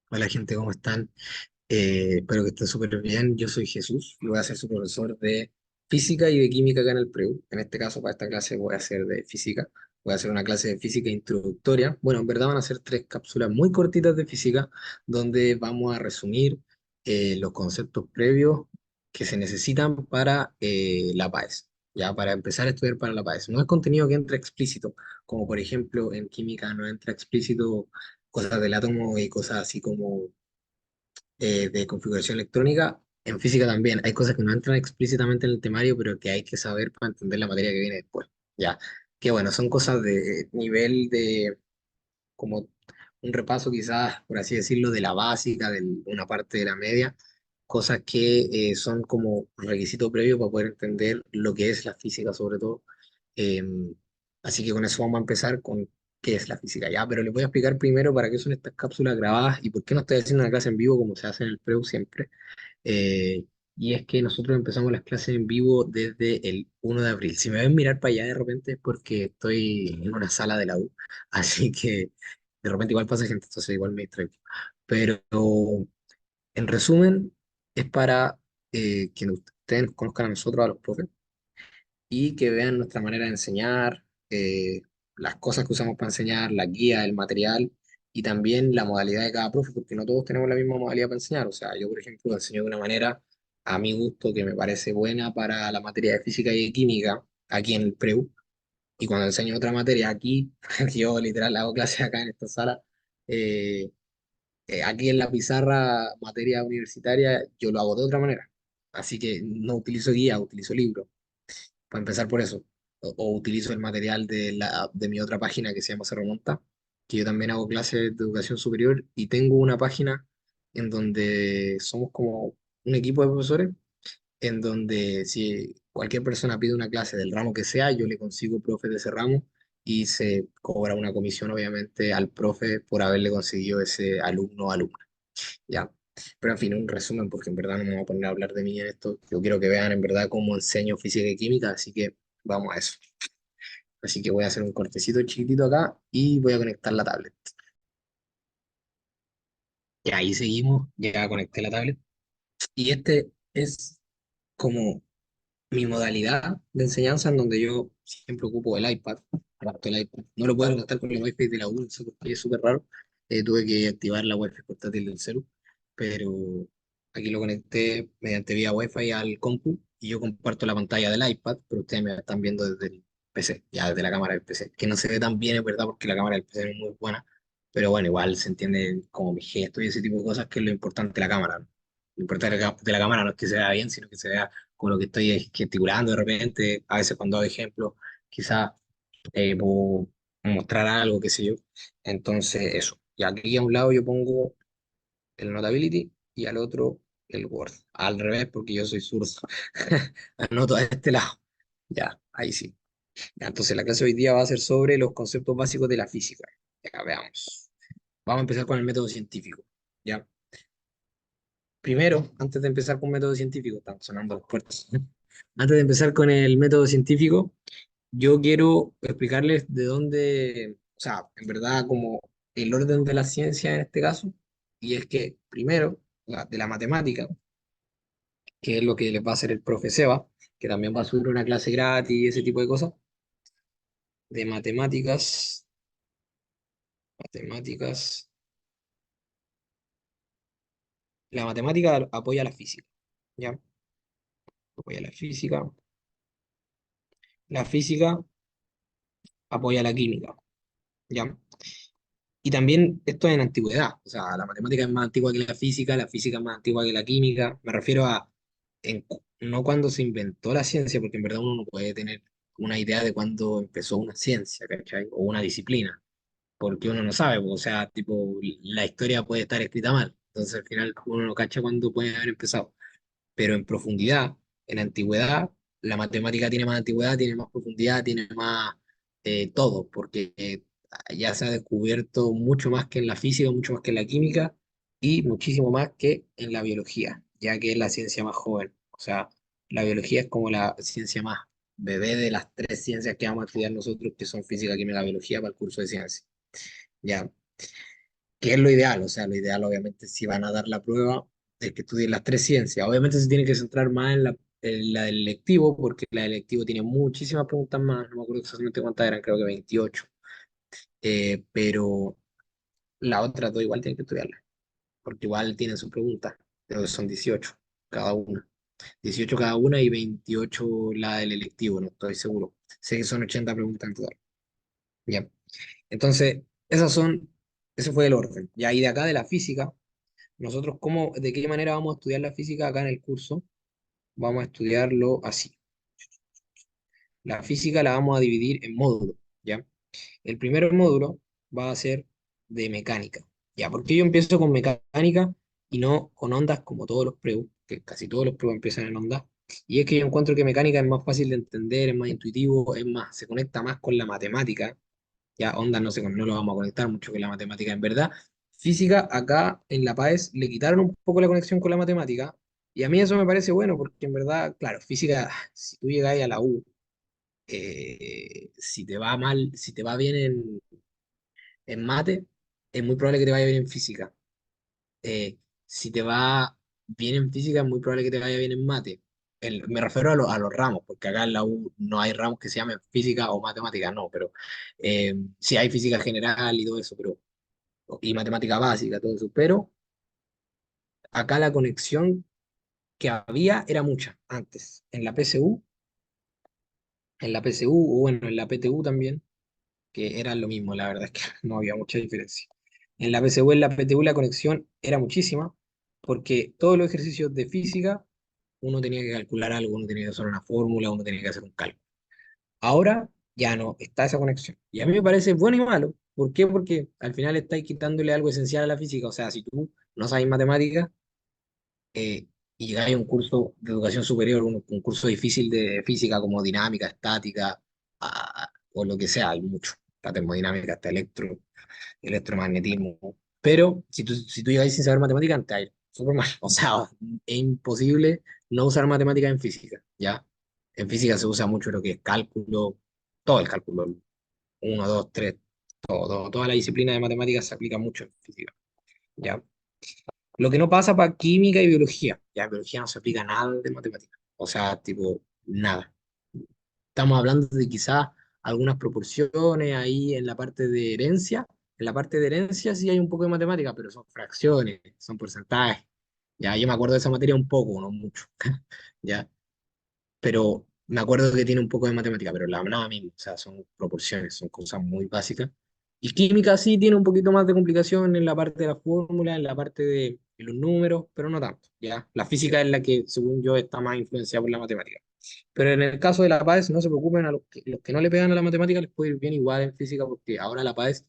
Hola gente, ¿cómo están? Espero que estén súper bien. Yo soy Jesús y voy a ser su profesor de física y de química acá en el PREU. En este caso, para esta clase voy a hacer de física. Voy a hacer una clase de física introductoria. Bueno, en verdad van a ser tres cápsulas muy cortitas de física donde vamos a resumir los conceptos previos que se necesitan para la PAES. Ya, para empezar a estudiar para la PAES. No es contenido que entra explícito, como por ejemplo en química no entra explícito cosas del átomo y cosas así como de configuración electrónica. En física también hay cosas que no entran explícitamente en el temario, pero que hay que saber para entender la materia que viene después. Ya, que bueno, son cosas de nivel de como un repaso quizás, por así decirlo, de la básica, de una parte de la media, cosas que son como requisito previo para poder entender lo que es la física sobre todo. Eh, Así que con eso vamos a empezar con qué es la física, ya, pero les voy a explicar primero para qué son estas cápsulas grabadas y por qué no estoy haciendo una clase en vivo como se hace en el PREU siempre. Eh, y es que nosotros empezamos las clases en vivo desde el 1 de abril. Si me ven mirar para allá de repente es porque estoy en una sala de la U, así que de repente igual pasa gente, entonces igual me distraigo. Pero en resumen, es para que ustedes nos conozcan a nosotros, a los profes, y que vean nuestra manera de enseñar, las cosas que usamos para enseñar, la guía, el material y también la modalidad de cada profe, porque no todos tenemos la misma modalidad para enseñar. O sea, yo, por ejemplo, enseño de una manera a mi gusto que me parece buena para la materia de física y de química aquí en el PREU. Y cuando enseño otra materia aquí, que yo literal hago clases acá en esta sala, eh, aquí en la pizarra, materia universitaria, yo lo hago de otra manera. Así que no utilizo guía, utilizo libro para empezar por eso. O utilizo el material de mi otra página que se llama Se Remonta, que yo también hago clases de educación superior y tengo una página en donde somos como un equipo de profesores, en donde si cualquier persona pide una clase del ramo que sea, yo le consigo profe de ese ramo y se cobra una comisión obviamente al profe por haberle conseguido ese alumno o alumna. Ya. Pero en fin, un resumen, porque en verdad no me voy a poner a hablar de mí en esto. Yo quiero que vean en verdad cómo enseño física y química, así que vamos a eso. Así que voy a hacer un cortecito chiquitito acá y voy a conectar la tablet. Y ahí seguimos, ya conecté la tablet. Y este es como mi modalidad de enseñanza en donde yo siempre ocupo el iPad. Aparte el iPad. No lo puedo conectar con el Wi-Fi de la U, no sé por qué es súper raro. Tuve que activar la Wi-Fi portátil del celu, pero aquí lo conecté mediante vía Wi-Fi al compu y yo comparto la pantalla del iPad, pero ustedes me están viendo desde el PC, ya desde la cámara del PC, que no se ve tan bien, es verdad, porque la cámara del PC no es muy buena, pero bueno, igual se entiende como mi gesto y ese tipo de cosas, que es lo importante de la cámara, ¿no? Lo importante de la cámara no es que se vea bien, sino que se vea con lo que estoy gesticulando de repente, a veces cuando hago ejemplos, quizás puedo mostrar algo, qué sé yo. Entonces, eso. Y aquí a un lado yo pongo el Notability y al otro el Word. Al revés, porque yo soy zurdo. Anoto a este lado. Ya, ahí sí. Ya, entonces la clase de hoy día va a ser sobre los conceptos básicos de la física. Ya, veamos. Vamos a empezar con el método científico. Ya. Primero, antes de empezar con método científico, están sonando las puertas. Antes de empezar con el método científico, yo quiero explicarles de dónde, o sea, en verdad como el orden de la ciencia en este caso, y es que primero, de la matemática, que es lo que les va a hacer el profe Seba, que también va a subir una clase gratis y ese tipo de cosas, de matemáticas, matemáticas, la matemática apoya la física, ¿ya? Apoya la física apoya la química, ¿ya? Y también esto en antigüedad, o sea, la matemática es más antigua que la física es más antigua que la química. Me refiero a no cuando se inventó la ciencia, porque en verdad uno no puede tener una idea de cuándo empezó una ciencia, ¿cachai? O una disciplina, porque uno no sabe, o sea, tipo, la historia puede estar escrita mal, entonces al final uno no cacha cuándo puede haber empezado. Pero en profundidad, en antigüedad, la matemática tiene más antigüedad, tiene más profundidad, tiene más todo, porque ya se ha descubierto mucho más que en la física, mucho más que en la química y muchísimo más que en la biología, ya que es la ciencia más joven. O sea, la biología es como la ciencia más bebé de las tres ciencias que vamos a estudiar nosotros, que son física, química, biología, para el curso de ciencia. Ya. que es lo ideal, o sea, lo ideal obviamente si van a dar la prueba es que estudien las tres ciencias. Obviamente se tiene que centrar más en la del electivo, porque la del electivo tiene muchísimas preguntas más, no me acuerdo exactamente cuántas eran, creo que 28. Pero las otras dos igual tienen que estudiarlas, porque igual tienen sus preguntas, pero son 18 cada una. 18 cada una y 28 la del electivo, no estoy seguro. Sé que son 80 preguntas en total. Ya. Entonces, ese fue el orden. Ya, y de acá de la física, nosotros de qué manera vamos a estudiar la física acá en el curso, vamos a estudiarlo así. La física la vamos a dividir en módulos, ¿ya? El primer módulo va a ser de mecánica, ¿ya? Porque yo empiezo con mecánica y no con ondas como todos los preu, que casi todos los preu empiezan en ondas. Y es que yo encuentro que mecánica es más fácil de entender, es más intuitivo, es más, se conecta más con la matemática. Ya ondas no sé, no lo vamos a conectar mucho con la matemática en verdad. Física, acá en la PAES le quitaron un poco la conexión con la matemática, y a mí eso me parece bueno, porque en verdad, claro, física, si tú llegas ahí a la U, si te va mal, si te va bien en mate, es muy probable que te vaya bien en física. Si te va bien en física, es muy probable que te vaya bien en mate. Me refiero a los ramos, porque acá en la U no hay ramos que se llamen física o matemática, no, pero sí hay física general y todo eso, y matemática básica, todo eso, pero acá la conexión que había era mucha antes. En la PSU, o bueno, en la PTU también, que eran lo mismo, la verdad es que no había mucha diferencia. En la PSU, en la PTU la conexión era muchísima, porque todos los ejercicios de física, uno tenía que calcular algo, uno tenía que hacer una fórmula, uno tenía que hacer un cálculo. Ahora ya no está esa conexión. Y a mí me parece bueno y malo. ¿Por qué? Porque al final estáis quitándole algo esencial a la física. O sea, si tú no sabes matemáticas, y llegáis a un curso de educación superior, un curso difícil de física como dinámica, estática, o lo que sea, hay mucho. La termodinámica, hasta electromagnetismo. Pero si tú llegáis sin saber matemáticas, te va a ir súper mal. O sea, es imposible no usar matemáticas en física, ¿ya? En física se usa mucho lo que es cálculo, todo el cálculo, uno, 2, 3, toda la disciplina de matemáticas se aplica mucho en física, ¿ya? Lo que no pasa para química y biología, ya en biología no se aplica nada de matemáticas, o sea, tipo, nada. Estamos hablando de quizás algunas proporciones ahí en la parte de herencia. En la parte de herencia sí hay un poco de matemática, pero son fracciones, son porcentajes. Ya, yo me acuerdo de esa materia un poco, no mucho. Ya, pero me acuerdo que tiene un poco de matemática, pero la nada mismo, o sea, son proporciones, son cosas muy básicas. Y química sí tiene un poquito más de complicación en la parte de la fórmula, en la parte de los números, pero no tanto, ¿ya? La física es la que, según yo, está más influenciada por la matemática. Pero en el caso de la PAES, no se preocupen, a los que no le pegan a la matemática les puede ir bien igual en física, porque ahora la PAES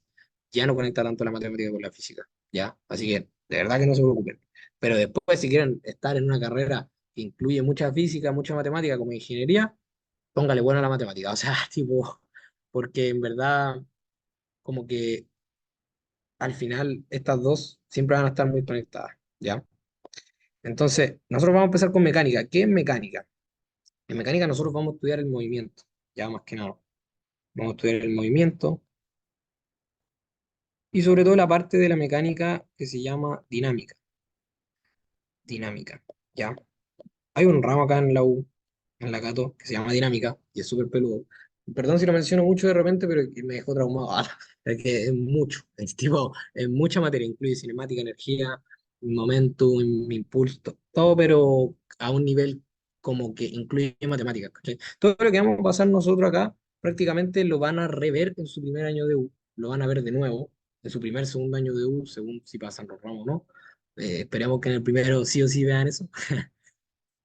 ya no conecta tanto la matemática con la física, ¿ya? Así que, de verdad que no se preocupen. Pero después, si quieren estar en una carrera que incluye mucha física, mucha matemática como ingeniería, póngale bueno a la matemática. O sea, tipo, porque en verdad, como que al final estas dos siempre van a estar muy conectadas, ¿ya? Entonces, nosotros vamos a empezar con mecánica. ¿Qué es mecánica? En mecánica nosotros vamos a estudiar el movimiento, ya más que nada. Vamos a estudiar el movimiento y sobre todo la parte de la mecánica que se llama dinámica. Dinámica, ¿ya? Hay un ramo acá en la U, en la Cato, que se llama dinámica y es súper peludo. Perdón si lo menciono mucho de repente, pero que me dejó traumado. Es que es mucho, es tipo, es mucha materia, incluye cinemática, energía, momentum, impulso, todo, pero a un nivel como que incluye matemáticas, ¿cachai? Todo lo que vamos a pasar nosotros acá, prácticamente lo van a rever en su primer año de U, lo van a ver de nuevo, en su primer, segundo año de U, según si pasan los ramos o no. Esperemos que en el primero sí o sí vean eso.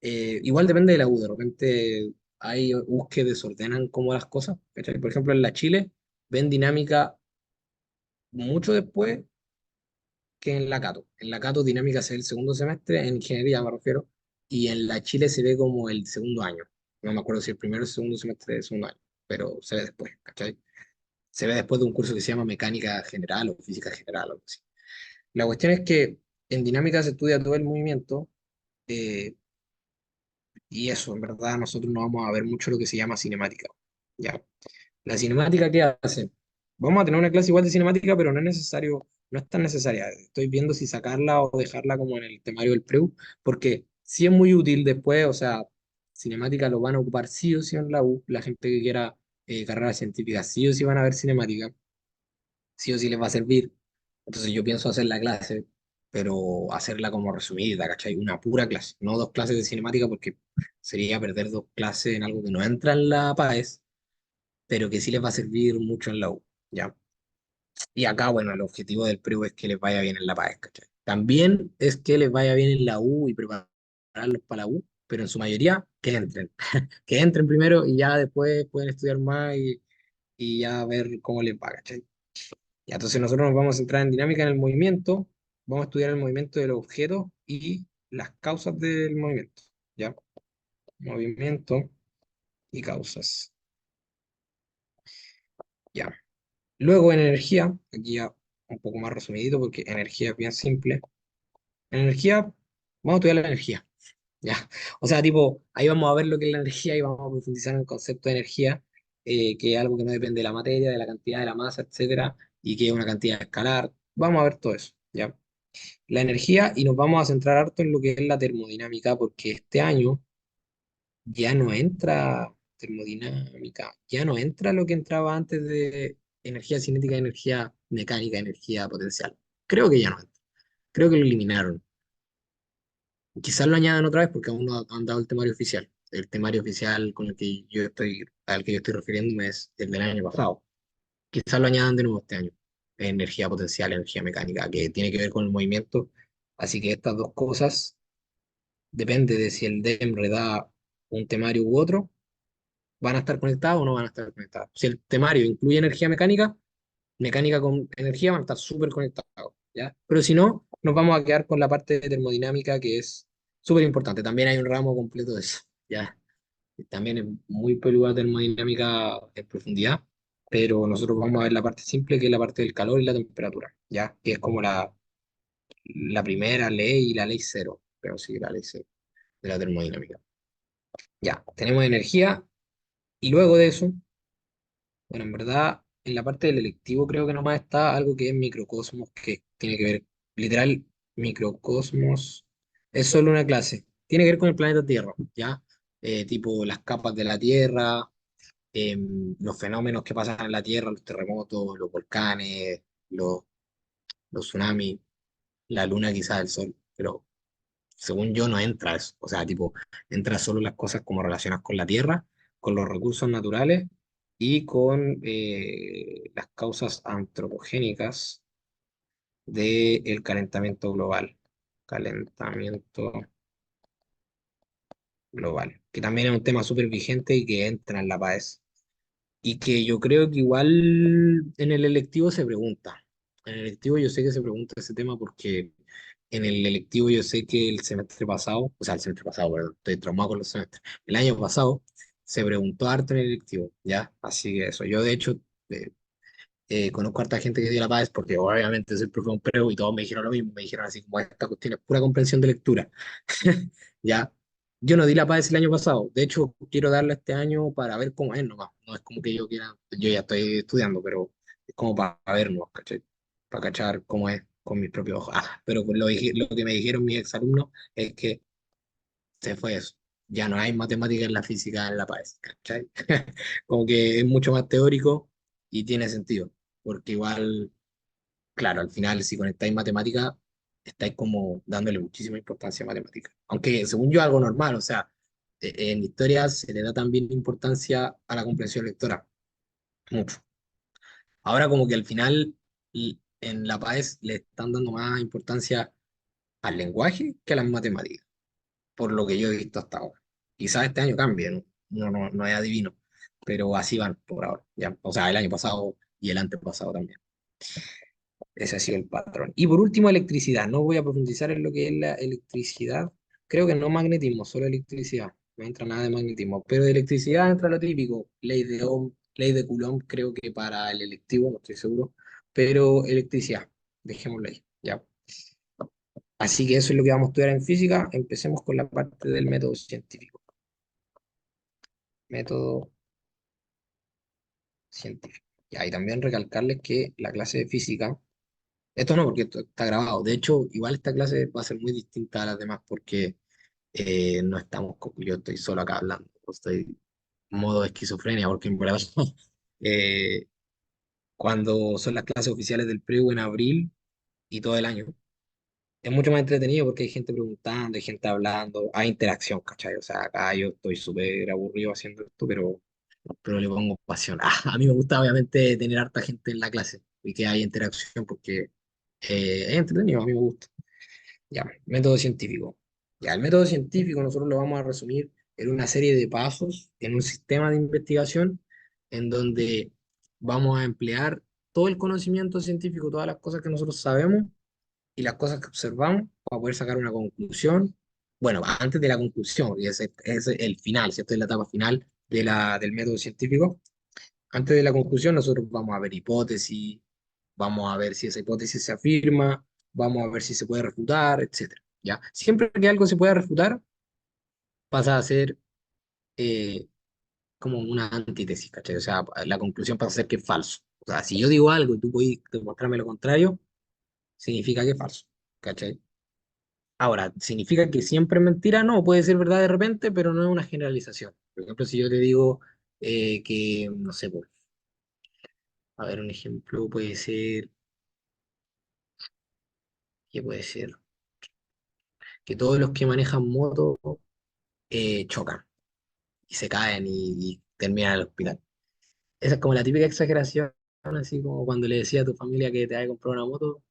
Igual depende de la U, de repente hay U's que desordenan como las cosas, ¿cachai? Por ejemplo, en la Chile ven dinámica mucho después que en la Cato. En la Cato dinámica se ve el segundo semestre, en ingeniería me refiero, y en la Chile se ve como el segundo año. No me acuerdo si el primero o el segundo semestre del segundo año, pero se ve después, ¿cachai? Se ve después de un curso que se llama mecánica general o física general o algo así. La cuestión es que en dinámica se estudia todo el movimiento, eh, y eso, en verdad, nosotros no vamos a ver mucho lo que se llama cinemática. ¿Ya? La cinemática, ¿qué hace? Vamos a tener una clase igual de cinemática, pero no es necesario. no es tan necesaria. Estoy viendo si sacarla o dejarla como en el temario del PREU, porque sí es muy útil después, o sea, cinemática lo van a ocupar sí o sí en la U, la gente que quiera carrera científica sí o sí van a ver cinemática, sí o sí les va a servir. Entonces yo pienso hacer la clase, pero hacerla como resumida, ¿cachai? Una pura clase, no dos clases de cinemática, porque sería perder dos clases en algo que no entra en la PAES, pero que sí les va a servir mucho en la U, ¿ya? Y acá, bueno, el objetivo del PREU es que les vaya bien en la PAES, ¿cachai? También es que les vaya bien en la U y prepararlos para la U, pero en su mayoría que entren, que entren primero y ya después pueden estudiar más y ya ver cómo les va, ¿cachai? Ya, entonces nosotros nos vamos a centrar en dinámica en el movimiento, vamos a estudiar el movimiento de los objetos y las causas del movimiento, ¿ya? Movimiento y causas, ¿ya? Luego en energía, aquí ya un poco más resumidito porque energía es bien simple. En energía, vamos a estudiar la energía, ¿ya? O sea, tipo, ahí vamos a ver lo que es la energía y vamos a profundizar en el concepto de energía, que es algo que no depende de la materia, de la cantidad de la masa, etcétera, y que es una cantidad escalar. Vamos a ver todo eso, ¿ya? La energía y nos vamos a centrar harto en lo que es la termodinámica, porque este año ya no entra termodinámica, ya no entra lo que entraba antes de energía cinética, energía mecánica, energía potencial. Creo que ya no entra, creo que lo eliminaron. Quizás lo añadan otra vez porque aún no han dado el temario oficial. El temario oficial con el que yo estoy, al que yo estoy refiriéndome es el del año pasado. Quizás lo añadan de nuevo este año. Energía potencial, energía mecánica, que tiene que ver con el movimiento. Así que estas dos cosas depende de si el DEMRE da un temario u otro, van a estar conectados o no van a estar conectados. Si el temario incluye energía mecánica, mecánica con energía van a estar súper conectados, ¿ya? Pero si no, nos vamos a quedar con la parte de termodinámica que es súper importante. También hay un ramo completo de eso, ¿ya? También es muy peluda termodinámica en profundidad, pero nosotros vamos a ver la parte simple, que es la parte del calor y la temperatura, ¿ya? Que es como la primera ley y la ley cero, pero sí, la ley cero de la termodinámica. Ya, tenemos energía y luego de eso, bueno, en verdad, en la parte del electivo creo que nomás está algo que es microcosmos, que tiene que ver, literal, microcosmos, es solo una clase, tiene que ver con el planeta Tierra, ¿ya? Tipo las capas de la Tierra, los fenómenos que pasan en la Tierra, los terremotos, los volcanes, los, los tsunamis, la luna quizás el sol, pero según yo no entra eso, o sea, tipo, entra solo las cosas como relacionadas con la tierra, con los recursos naturales y con las causas antropogénicas del calentamiento global. Calentamiento global, que también es un tema súper vigente y que entra en la PAES. Y que yo creo que igual en el electivo se pregunta. En el electivo yo sé que se pregunta ese tema porque en el electivo yo sé que el semestre pasado, o sea, el semestre pasado, perdón, estoy traumado con los semestres. El año pasado se preguntó harto en el electivo, ¿ya? Así que eso. Yo de hecho eh, conozco harta gente que dio la paz porque obviamente soy profe de un preu y todos me dijeron lo mismo. Me dijeron así como esta cuestión es pura comprensión de lectura. ¿Ya? Yo no di la paz el año pasado. De hecho, quiero darla este año para ver cómo es nomás. No es como que yo quiera, yo ya estoy estudiando, pero es como para ver nomás, ¿cachai? Para cachar cómo es con mis propios ojos. Ah, pero con lo que me dijeron mis exalumnos es que se fue eso. Ya no hay matemática en la física en la PAES, ¿cachai? Como que es mucho más teórico y tiene sentido, porque igual, claro, al final si conectáis matemática, estáis como dándole muchísima importancia a matemática. Aunque según yo algo normal, o sea, en historia se le da también importancia a la comprensión lectora, mucho. Ahora como que al final en la PAES le están dando más importancia al lenguaje que a las matemáticas, por lo que yo he visto hasta ahora. Quizás este año cambie, ¿no? No es adivino, pero así van por ahora, ¿ya? O sea, el año pasado y el antepasado también. Ese ha sido el patrón. Y por último, electricidad. No voy a profundizar en lo que es la electricidad. Creo que no magnetismo, solo electricidad. No entra nada de magnetismo. Pero de electricidad entra lo típico. Ley de Ohm, ley de Coulomb, creo que para el electivo, no estoy seguro. Pero electricidad, dejémoslo ahí, ¿ya? Así que eso es lo que vamos a estudiar en física. Empecemos con la parte del método científico. Método científico. Ya, y también recalcarles que la clase de física Esto no, porque esto está grabado. De hecho, igual esta clase va a ser muy distinta a las demás porque no estamos, yo estoy solo acá hablando, estoy en modo esquizofrenia porque en verdad eh, cuando son las clases oficiales del PREU en abril y todo el año, es mucho más entretenido porque hay gente preguntando, hay gente hablando, hay interacción, ¿cachai? O sea, acá yo estoy súper aburrido haciendo esto, pero le pongo pasión. A mí me gusta obviamente tener harta gente en la clase y que haya interacción porque es entretenido, a mí me gusta. Ya, método científico. Ya, el método científico nosotros lo vamos a resumir en una serie de pasos, en un sistema de investigación, en donde vamos a emplear todo el conocimiento científico, todas las cosas que nosotros sabemos y las cosas que observamos para poder sacar una conclusión. Bueno, antes de la conclusión, porque ese es el final, ¿cierto? Es la etapa final del método científico. Antes de la conclusión, nosotros vamos a ver hipótesis, vamos a ver si esa hipótesis se afirma, vamos a ver si se puede refutar, etcétera. ¿Ya? Siempre que algo se pueda refutar, pasa a ser eh, como una antítesis, ¿cachai? O sea, la conclusión pasa a ser que es falso. O sea, si yo digo algo y tú puedes demostrarme lo contrario, significa que es falso, ¿cachai? Ahora, ¿significa que siempre es mentira? No, puede ser verdad de repente, pero no es una generalización. Por ejemplo, si yo te digo que, no sé, pues, a ver, un ejemplo puede ser, ¿qué puede ser? Que todos los que manejan moto chocan y se caen y terminan en el hospital. Esa es como la típica exageración, así como cuando le decía a tu familia que te vaya a comprar una moto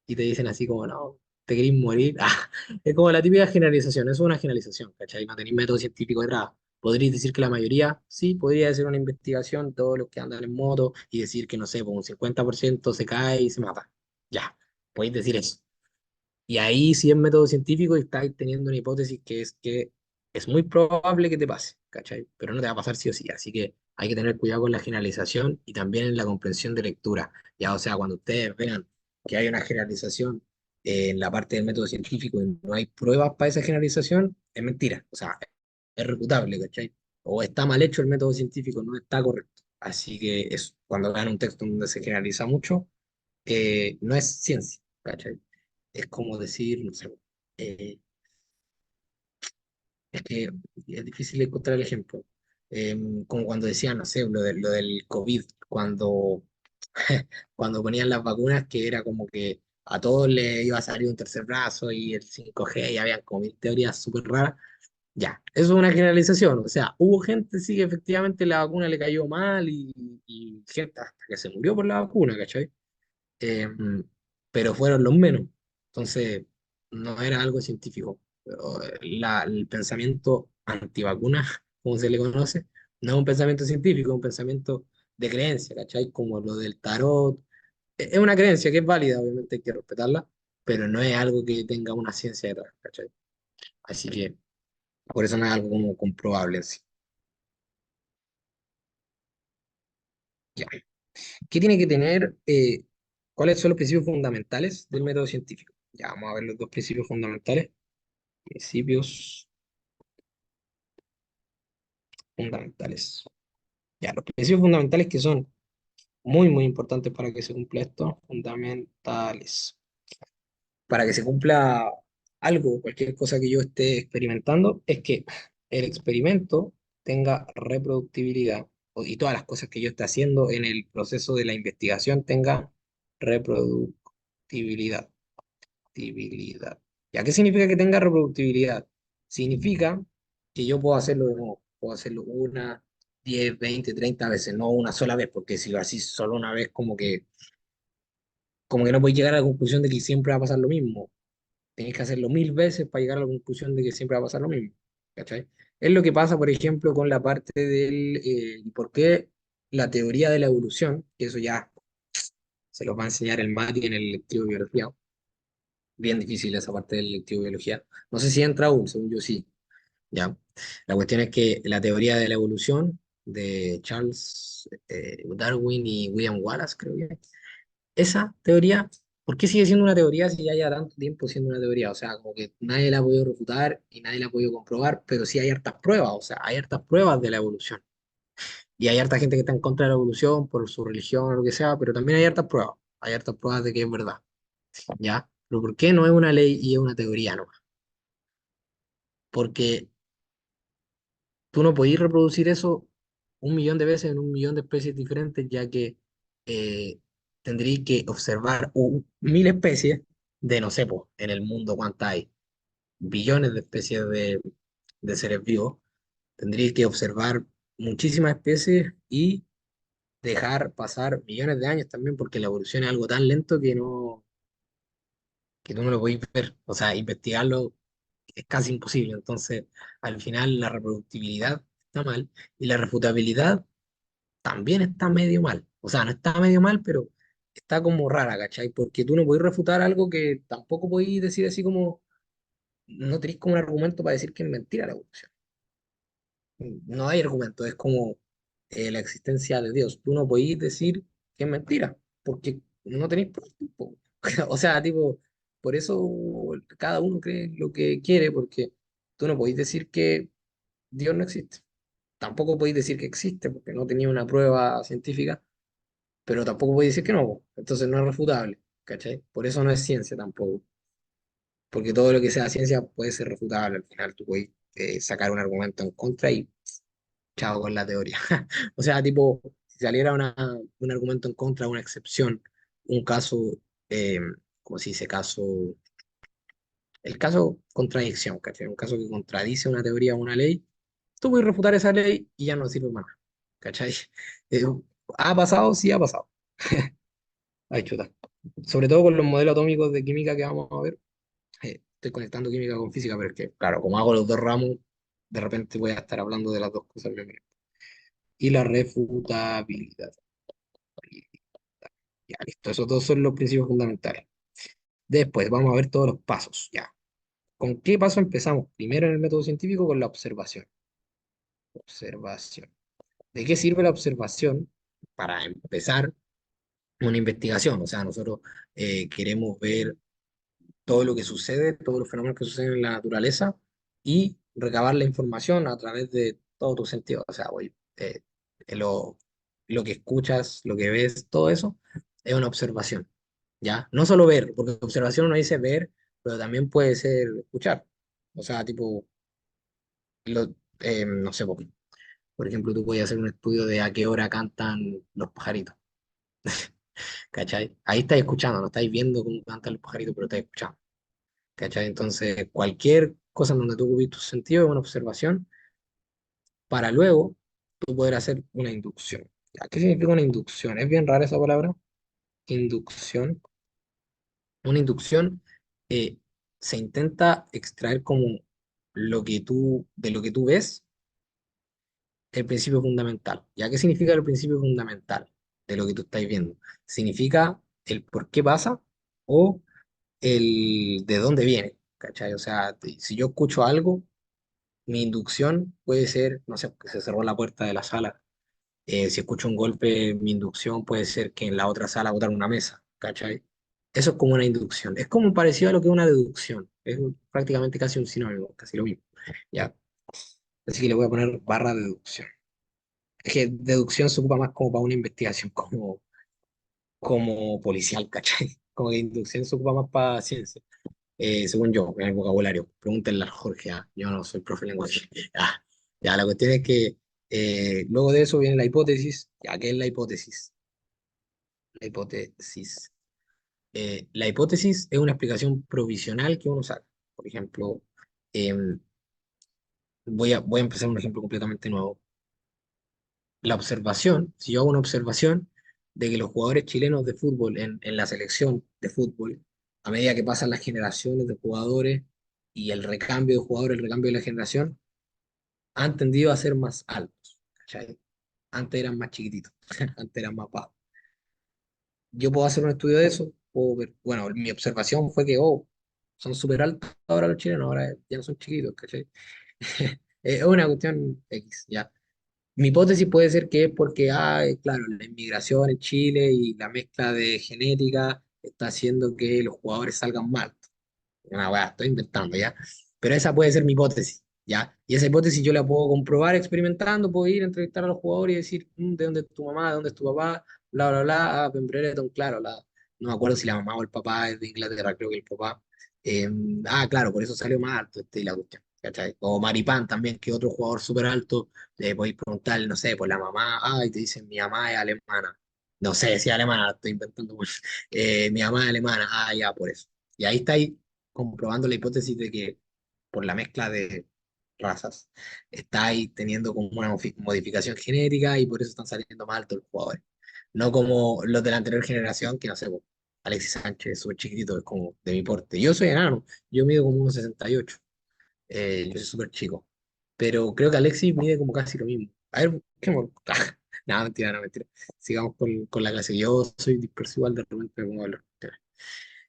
y te dicen así como, no, te querís morir. Ah, es como la típica generalización, eso es una generalización, ¿cachai? No tenéis método científico detrás. Podríais decir que la mayoría, sí, podría hacer una investigación, todos los que andan en moto, y decir que, no sé, pues un 50% se cae y se mata. Ya, podéis decir eso. Y ahí sí es método científico y estáis teniendo una hipótesis que es muy probable que te pase, ¿cachai? Pero no te va a pasar sí o sí. Así que hay que tener cuidado con la generalización y también en la comprensión de lectura. Ya, o sea, cuando ustedes vean que hay una generalización en la parte del método científico y no hay pruebas para esa generalización, es mentira. O sea, es refutable, ¿cachai? O está mal hecho el método científico, no está correcto. Así que eso, cuando vean un texto donde se generaliza mucho, no es ciencia, ¿cachai? Es como decir, no sé, eh, es que es difícil encontrar el ejemplo. Como cuando decían, no sé, lo del COVID, cuando, cuando ponían las vacunas, que era como que a todos les iba a salir un tercer brazo y el 5G, y habían como mil teorías súper raras. Ya, eso es una generalización. O sea, hubo gente, sí, que efectivamente la vacuna le cayó mal y gente hasta que se murió por la vacuna, ¿cachai? eh, pero fueron los menos. Entonces, no era algo científico. Pero, el pensamiento antivacuna, como se le conoce, no es un pensamiento científico, es un pensamiento de creencia, ¿cachai? Como lo del tarot. Es una creencia que es válida, obviamente hay que respetarla, pero no es algo que tenga una ciencia detrás, ¿cachai? Así que por eso no es algo como comprobable en sí. Ya. ¿Qué tiene que tener? ¿Cuáles son los principios fundamentales del método científico? Ya vamos a ver los dos principios fundamentales. Principios fundamentales. Ya, los principios fundamentales que son muy, muy importantes para que se cumpla esto, fundamentales. Para que se cumpla algo, cualquier cosa que yo esté experimentando, es que el experimento tenga reproductibilidad y todas las cosas que yo esté haciendo en el proceso de la investigación tengan reproductibilidad. Reproductibilidad. ¿Ya qué significa que tenga reproductibilidad? Significa que yo puedo hacerlo de nuevo, puedo hacerlo una, 10, 20, 30 veces, no una sola vez, porque si lo haces solo una vez, como que no puedes llegar a la conclusión de que siempre va a pasar lo mismo. Tienes que hacerlo mil veces para llegar a la conclusión de que siempre va a pasar lo mismo. ¿Cachai? Es lo que pasa, por ejemplo, con la parte del y por qué la teoría de la evolución, que eso ya se lo va a enseñar el Mati en el lectivo de biología. Bien difícil esa parte del lectivo de biología. No sé si entra aún, según yo sí. ¿Ya? La cuestión es que la teoría de la evolución de Charles Darwin y William Wallace, creo que, esa teoría, ¿por qué sigue siendo una teoría si ya lleva tanto tiempo siendo una teoría? O sea, como que nadie la ha podido refutar y nadie la ha podido comprobar, pero sí hay hartas pruebas, o sea, hay hartas pruebas de la evolución. Y hay harta gente que está en contra de la evolución por su religión o lo que sea, pero también hay hartas pruebas de que es verdad. ¿ya? Pero ¿por qué no es una ley y es una teoría nomás? Porque tú no podés reproducir eso un millón de veces en un millón de especies diferentes, ya que tendrías que observar mil especies de, no sé, po, en el mundo cuántas hay, billones de especies de seres vivos. Tendrías que observar muchísimas especies y dejar pasar millones de años también, porque la evolución es algo tan lento que tú no lo podés ver. O sea, investigarlo es casi imposible. Entonces, al final, la reproductibilidad está mal y la refutabilidad también está medio mal. O sea, no está medio mal, pero está como rara, ¿cachai? Porque tú no podés refutar algo que tampoco podés decir así como, no tenés como un argumento para decir que es mentira la evolución. No hay argumento, es como la existencia de Dios. Tú no podés decir que es mentira, porque no tenéis pruebas, po. O sea, tipo, por eso cada uno cree lo que quiere, porque tú no podés decir que Dios no existe. Tampoco podéis decir que existe, porque no tenía una prueba científica, pero tampoco podéis decir que no, po. Entonces no es refutable, ¿cachai? Por eso no es ciencia tampoco, porque todo lo que sea ciencia puede ser refutable. Al final tú puedes sacar un argumento en contra y chao con la teoría. O sea, tipo, si saliera un argumento en contra, una excepción, un caso, eh, ¿cómo se dice? El caso contradicción, ¿cachai? Un caso que contradice una teoría o una ley, tú puedes refutar esa ley y ya no sirve más nada, ¿cachai? Eh, ¿Ha pasado? Sí, ha pasado. Ay, chuta. Sobre todo con los modelos atómicos de química que vamos a ver. Estoy conectando química con física, pero es que, claro, como hago los dos ramos, de repente voy a estar hablando de las dos cosas al mismo tiempo. Y la refutabilidad. Ya, listo. Esos dos son los principios fundamentales. Después vamos a ver todos los pasos. Ya. ¿Con qué paso empezamos? Primero en el método científico con la observación. Observación. ¿De qué sirve la observación? Para empezar una investigación. O sea, nosotros queremos ver todo lo que sucede, todos los fenómenos que suceden en la naturaleza y recabar la información a través de todo tu sentido. O sea, voy, lo que escuchas, lo que ves, todo eso es una observación, ¿ya? No solo ver, porque observación uno dice ver, pero también puede ser escuchar. O sea, tipo, no sé, por ejemplo, tú puedes hacer un estudio de a qué hora cantan los pajaritos, ¿cachai? Ahí estáis escuchando, no estáis viendo cómo cantan los pajaritos, pero estáis escuchando. ¿Cachai? Entonces, cualquier cosa en donde tú ocupes tu sentido es una observación para luego tú poder hacer una inducción. ¿Ya? ¿Qué significa una inducción? Es bien rara esa palabra, inducción. Una inducción eh, se intenta extraer como de lo que tú ves, el principio fundamental. ¿Ya? ¿Qué significa el principio fundamental de lo que tú estás viendo? Significa el por qué pasa o el de dónde viene. ¿Cachai? O sea, si yo escucho algo, mi inducción puede ser, no sé, que se cerró la puerta de la sala. Si escucho un golpe, mi inducción puede ser que en la otra sala botaron una mesa, ¿cachai? Eso es como una inducción. Es como parecido a lo que es una deducción. Es prácticamente casi un sinónimo, casi lo mismo. ¿Ya? Así que le voy a poner barra deducción. Es que deducción se ocupa más como para una investigación, como policial, ¿cachai? Como que inducción se ocupa más para ciencia. Según yo, en el vocabulario. Pregúntenle a Jorge, yo no soy profe de lenguaje. Ah, ya, la cuestión es que luego de eso viene la hipótesis. Ya, ¿qué es la hipótesis? La hipótesis. La hipótesis es una explicación provisional que uno saca. Por ejemplo, em, voy a empezar un ejemplo completamente nuevo. La observación, si yo hago una observación de que los jugadores chilenos de fútbol en la selección de fútbol, a medida que pasan las generaciones de jugadores y el recambio de jugadores, el recambio de la generación, han tendido a ser más altos, ¿cachai? Antes eran más chiquititos, antes eran más bajos. Yo puedo hacer un estudio de eso, puedo ver, bueno, mi observación fue que, oh, son súper altos ahora los chilenos, ahora ya no son chiquitos, ¿cachai? Es una cuestión X, ya. Mi hipótesis puede ser que es porque, claro, la inmigración en Chile y la mezcla de genética está haciendo que los jugadores salgan mal. Una weá, estoy inventando, ¿ya? Pero esa puede ser mi hipótesis, ¿ya? Y esa hipótesis yo la puedo comprobar experimentando, puedo ir a entrevistar a los jugadores y decir, ¿de dónde es tu mamá? ¿De dónde es tu papá? Bla, bla, bla, Ben Brereton, claro, no me acuerdo si la mamá o el papá es de Inglaterra, creo que el papá. Eh, claro, por eso salió más alto este y la cuestión, ¿cachai? O Maripán también, que es otro jugador súper alto, le podéis preguntar, no sé, por la mamá, y te dicen, mi mamá es alemana. No sé si es alemana, estoy inventando. Mi mamá es alemana, ya, por eso. Y ahí estáis comprobando la hipótesis de que por la mezcla de razas, estáis teniendo como una modificación genética y por eso están saliendo más altos los jugadores. No como los de la anterior generación, que no sé, po, Alexis Sánchez es súper chiquitito, es como de mi porte. Yo soy enano, yo mido como 1,68, yo soy súper chico. Pero creo que Alexis mide como casi lo mismo. A ver, busquemos. No, mentira, no, mentira. Sigamos con la clase. Yo soy disperso igual de repente me pongo a hablar.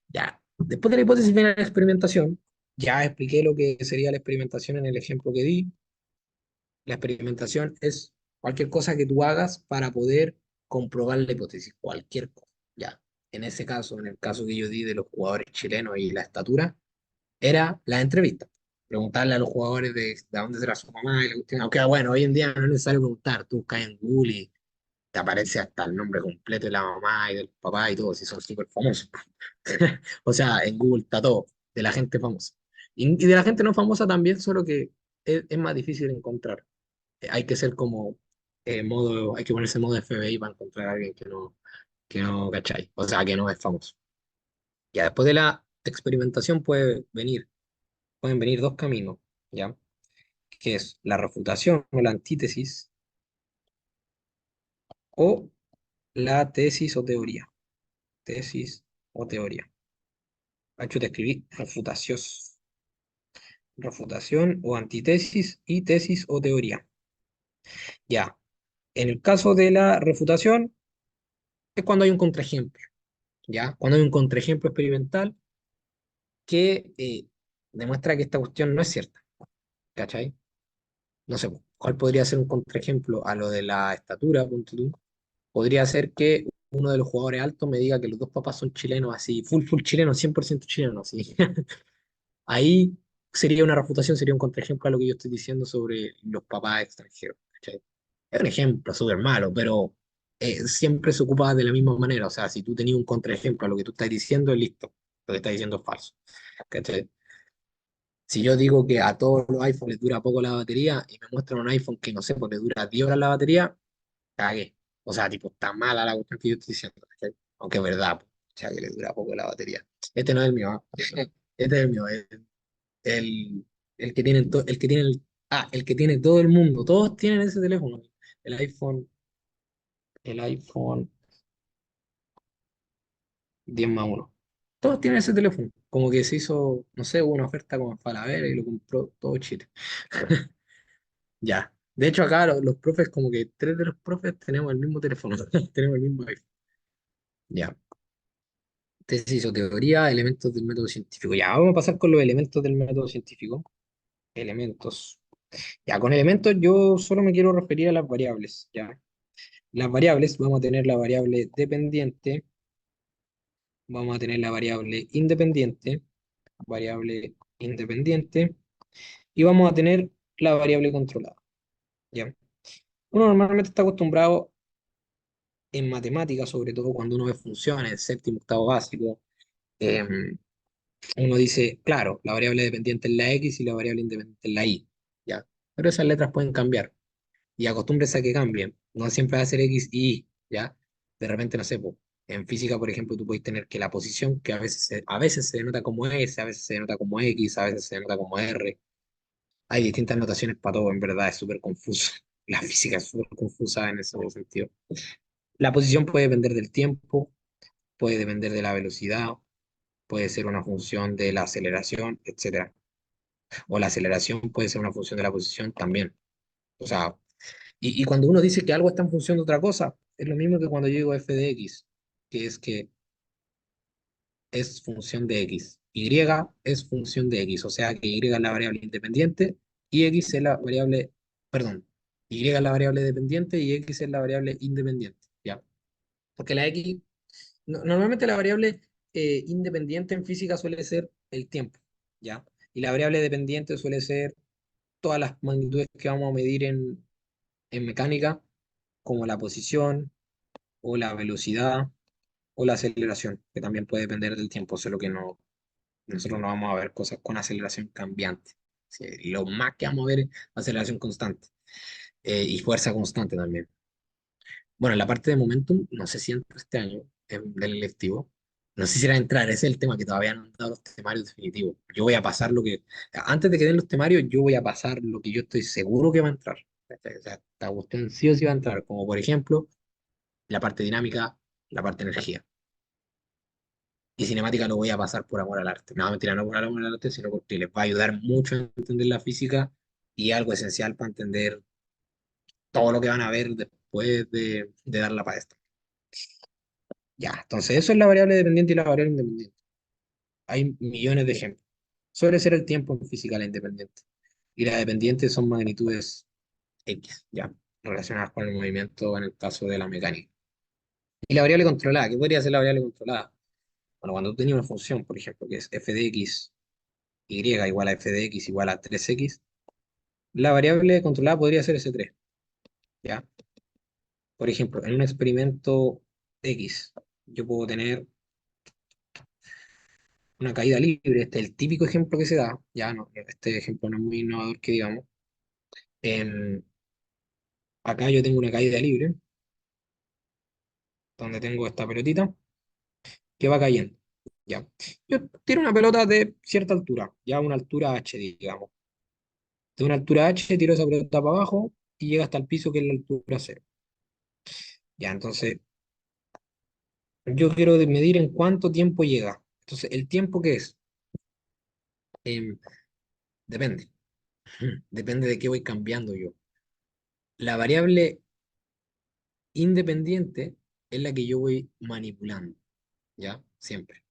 Ya. Después de la hipótesis viene la experimentación. Ya expliqué lo que sería la experimentación en el ejemplo que di. La experimentación es cualquier cosa que tú hagas para poder comprobar la hipótesis, cualquier cosa. Ya, en ese caso, en el caso que yo di de los jugadores chilenos y la estatura, era la entrevista. Preguntarle a los jugadores de dónde será su mamá y la cuestión. Aunque bueno, hoy en día no es necesario preguntar, tú buscas en Google y te aparece hasta el nombre completo de la mamá y del papá y todo, si son súper famosos. O sea, en Google está todo, de la gente famosa. Y de la gente no famosa también, solo que es más difícil encontrar. Hay que ser como hay que ponerse en modo FBI para encontrar a alguien que no, ¿cachai? O sea, que no es famoso. Ya después de la experimentación pueden venir dos caminos, ¿ya? Que es la refutación o la antítesis o la tesis o teoría. Tesis o teoría. Hecho, te escribí refutación o antítesis y tesis o teoría. Ya. En el caso de la refutación es cuando hay un contraejemplo, ¿ya? Cuando hay un contraejemplo experimental que demuestra que esta cuestión no es cierta, ¿cachai? No sé, ¿cuál podría ser un contraejemplo a lo de la estatura, ponte tú? Podría ser que uno de los jugadores altos me diga que los dos papás son chilenos, así, full chilenos, 100% chilenos, así. Ahí sería una refutación, sería un contraejemplo a lo que yo estoy diciendo sobre los papás extranjeros, ¿cachai? Es un ejemplo súper malo, pero siempre se ocupa de la misma manera. O sea, si tú tenías un contraejemplo a lo que tú estás diciendo, listo, lo que estás diciendo es falso, ¿cachai? Si yo digo que a todos los iPhones les dura poco la batería y me muestran un iPhone que no sé, pues le dura 10 horas la batería, cagué. O sea, tipo, está mala la cuestión que yo estoy diciendo, ¿cachai? Aunque es verdad, pues, o sea, que le dura poco la batería. Este no es el mío, ¿ah? Este es el mío, es el, el que tiene todo el mundo. Todos tienen ese teléfono. El iPhone, el iPhone 10+1. Todos tienen ese teléfono. Como que se hizo, no sé, hubo una oferta como en Falabella y lo compró todo Chile. Ya. De hecho, acá los profes, como que tres de los profes tenemos el mismo teléfono, tenemos el mismo iPhone. Ya. Tesis o teoría, elementos del método científico. Ya, vamos a pasar con los elementos del método científico. Elementos. Ya, con elementos yo solo me quiero referir a las variables. Ya. Las variables, vamos a tener la variable dependiente, vamos a tener la variable independiente, y vamos a tener la variable controlada. ¿Ya? Uno normalmente está acostumbrado en matemáticas, sobre todo cuando uno ve funciones, séptimo, octavo básico, eh, uno dice, claro, la variable dependiente es la x y la variable independiente es la y, ¿ya? Pero esas letras pueden cambiar y acostúmbrese a que cambien. No siempre va a ser x y y, ¿ya? De repente, no sé, po, en física, por ejemplo, tú puedes tener que la posición, que a veces se denota como s, a veces se denota como x, a veces se denota como r. Hay distintas notaciones para todo, en verdad, es súper confuso. La física es súper confusa en ese sentido. La posición puede depender del tiempo, puede depender de la velocidad, puede ser una función de la aceleración, etcétera. O la aceleración puede ser una función de la posición también. O sea, y cuando uno dice que algo está en función de otra cosa, es lo mismo que cuando yo digo f de x, que es que es función de x. Y es función de x, o sea que y es la variable independiente y x es la variable, perdón, y es la variable dependiente y x es la variable independiente, ¿ya? Porque la x, normalmente la variable independiente en física suele ser el tiempo, ¿ya? Y la variable dependiente suele ser todas las magnitudes que vamos a medir en mecánica, como la posición o la velocidad o la aceleración, que también puede depender del tiempo, solo que no, nosotros no vamos a ver cosas con aceleración cambiante. Sí, lo más que vamos a ver es aceleración constante y fuerza constante también. Bueno, en la parte de momentum, no sé si entra este año del electivo. No sé si era entrar, ese es el tema que todavía no han dado los temarios definitivos. Yo voy a pasar lo que, antes de que den los temarios, yo voy a pasar lo que yo estoy seguro que va a entrar. O sea, esta cuestión sí o sí va a entrar, como por ejemplo la parte dinámica, la parte energía. Y cinemática lo voy a pasar por amor al arte. No, mentira, no por amor al arte, sino porque les va a ayudar mucho a entender la física y algo esencial para entender todo lo que van a ver después de dar la palestra. Ya, entonces eso es la variable dependiente y la variable independiente. Hay millones de ejemplos. Suele ser el tiempo en física la independiente. Y la dependiente son magnitudes X, ya, relacionadas con el movimiento en el caso de la mecánica. Y la variable controlada, ¿qué podría ser la variable controlada? Bueno, cuando tú tenías una función, por ejemplo, que es f de x y igual a f de x igual a 3x, la variable controlada podría ser s3, ¿ya? Por ejemplo, en un experimento X, yo puedo tener una caída libre. Este es el típico ejemplo que se da. Ya no, este ejemplo no es muy innovador que digamos. Em, Acá yo tengo una caída libre, donde tengo esta pelotita que va cayendo. Ya. Yo tiro una pelota de cierta altura, ya una altura h, digamos. De una altura h tiro esa pelota para abajo y llega hasta el piso que es la altura cero. Ya, entonces yo quiero medir en cuánto tiempo llega. Entonces, ¿el tiempo qué es? Em, Depende. Depende de qué voy cambiando yo. La variable independiente es la que yo voy manipulando, ¿ya? Siempre.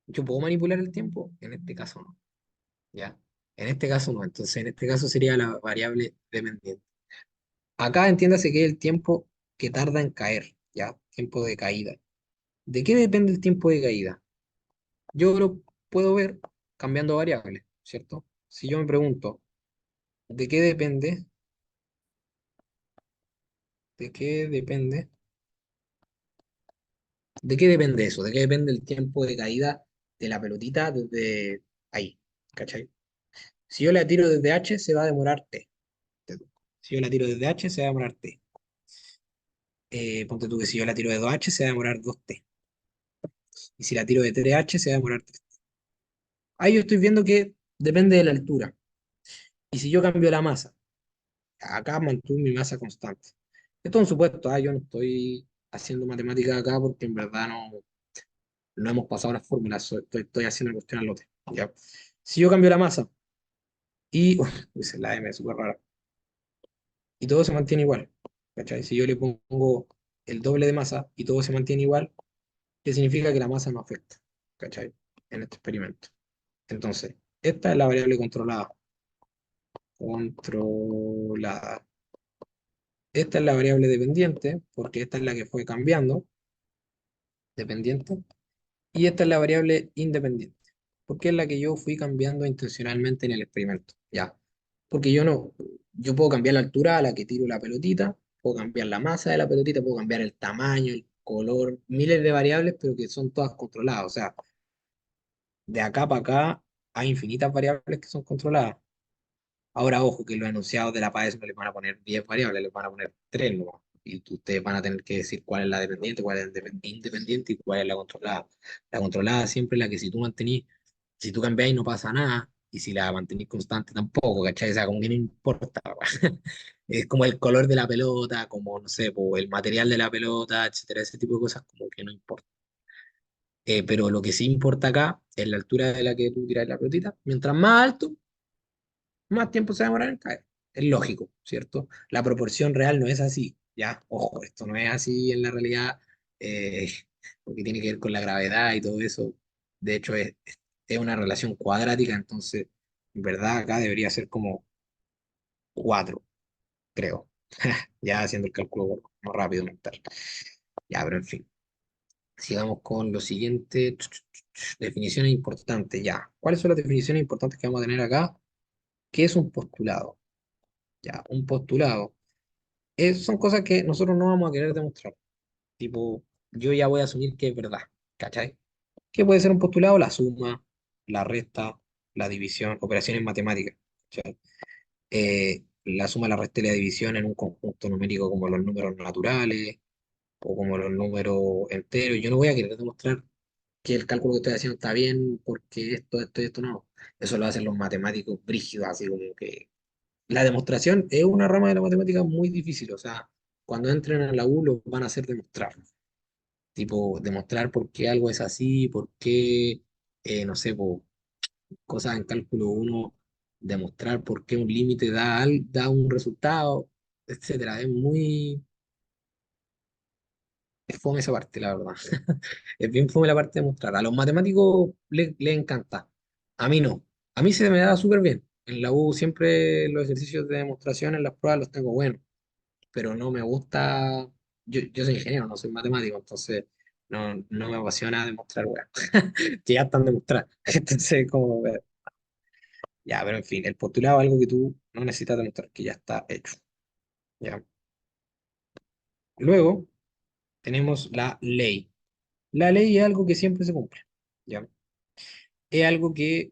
¿Yo puedo manipular el tiempo? En este caso no, ¿ya? En este caso no, entonces en este caso sería la variable dependiente. Acá entiéndase que es el tiempo que tarda en caer, ¿ya? Tiempo de caída. ¿De qué depende el tiempo de caída? Yo lo puedo ver cambiando variables, ¿cierto? Si yo me pregunto, ¿de qué depende? ¿De qué depende? ¿De qué depende eso? ¿De qué depende el tiempo de caída de la pelotita desde ahí? ¿Cachai? Si yo la tiro desde H, se va a demorar T. Si yo la tiro desde H, se va a demorar T. Ponte tú que si yo la tiro de 2H, se va a demorar 2T. Y si la tiro de 3H, se va a demorar 3. Ahí yo estoy viendo que depende de la altura. Y si yo cambio la masa, acá mantuve mi masa constante. Esto es un supuesto, yo no estoy haciendo matemática acá porque en verdad no hemos pasado las fórmulas, estoy haciendo la cuestión al lote. ¿Ya? Si yo cambio la masa y, dice la M es súper rara, y todo se mantiene igual, ¿cachai? Si yo le pongo el doble de masa y todo se mantiene igual, ¿qué significa que la masa no afecta? ¿Cachai? En este experimento. Entonces, esta es la variable controlada. Controlada. Esta es la variable dependiente, porque esta es la que fue cambiando, dependiente. Y esta es la variable independiente, porque es la que yo fui cambiando intencionalmente en el experimento. Ya. Porque yo puedo cambiar la altura a la que tiro la pelotita, puedo cambiar la masa de la pelotita, puedo cambiar el tamaño, el color, miles de variables, pero que son todas controladas. O sea, de acá para acá hay infinitas variables que son controladas. Ahora, ojo, que los enunciados de la PAES no les van a poner 10 variables, les van a poner 3 nomás. Y ustedes van a tener que decir cuál es la dependiente, cuál es la independiente y cuál es la controlada. La controlada siempre es la que si tú mantenís, si tú cambiáis no pasa nada, y si la mantenís constante tampoco, ¿cachai? O sea, como que no importa. Es como el color de la pelota, como, no sé, po, el material de la pelota, etcétera, ese tipo de cosas como que no importa. Pero lo que sí importa acá es la altura de la que tú tiras la pelotita. Mientras más alto, más tiempo se va a demorar en caer. Es lógico, ¿cierto? La proporción real no es así, ¿ya? Ojo, esto no es así en la realidad, eh, porque tiene que ver con la gravedad y todo eso. De hecho, es una relación cuadrática, entonces, en verdad, acá debería ser como 4 creo. Ya haciendo el cálculo más rápido mental. Ya, pero en fin. Sigamos con lo siguiente. Definiciones importantes, ya. ¿Cuáles son las definiciones importantes que vamos a tener acá? ¿Qué es un postulado? Ya, un postulado son cosas que nosotros no vamos a querer demostrar. Tipo, yo ya voy a asumir que es verdad, ¿cachai? ¿Qué puede ser un postulado? La suma, la resta, la división, operaciones matemáticas, ¿cachai? La suma, la resta y la división en un conjunto numérico como los números naturales o como los números enteros. Yo no voy a querer demostrar que el cálculo que estoy haciendo está bien porque esto y esto no. Eso lo hacen los matemáticos brígidos, así como que la demostración es una rama de la matemática muy difícil. O sea, cuando entren a la U lo van a hacer demostrar. Tipo, demostrar por qué algo es así, por qué, no sé, po, cosas en cálculo uno, demostrar por qué un límite da un resultado, etcétera. Es fome esa parte, la verdad. Es bien fome la parte de mostrar. A los matemáticos les encanta. A mí no. A mí se me da súper bien. En la U siempre los ejercicios de demostración en las pruebas los tengo buenos, pero no me gusta. Yo soy ingeniero, no soy matemático, entonces no me apasiona demostrar, weá. Que ya están demostradas. Entonces, como, ya, pero en fin, el postulado es algo que tú no necesitas demostrar, que ya está hecho. ¿Ya? Luego tenemos la ley. La ley es algo que siempre se cumple. ¿Ya? Es algo que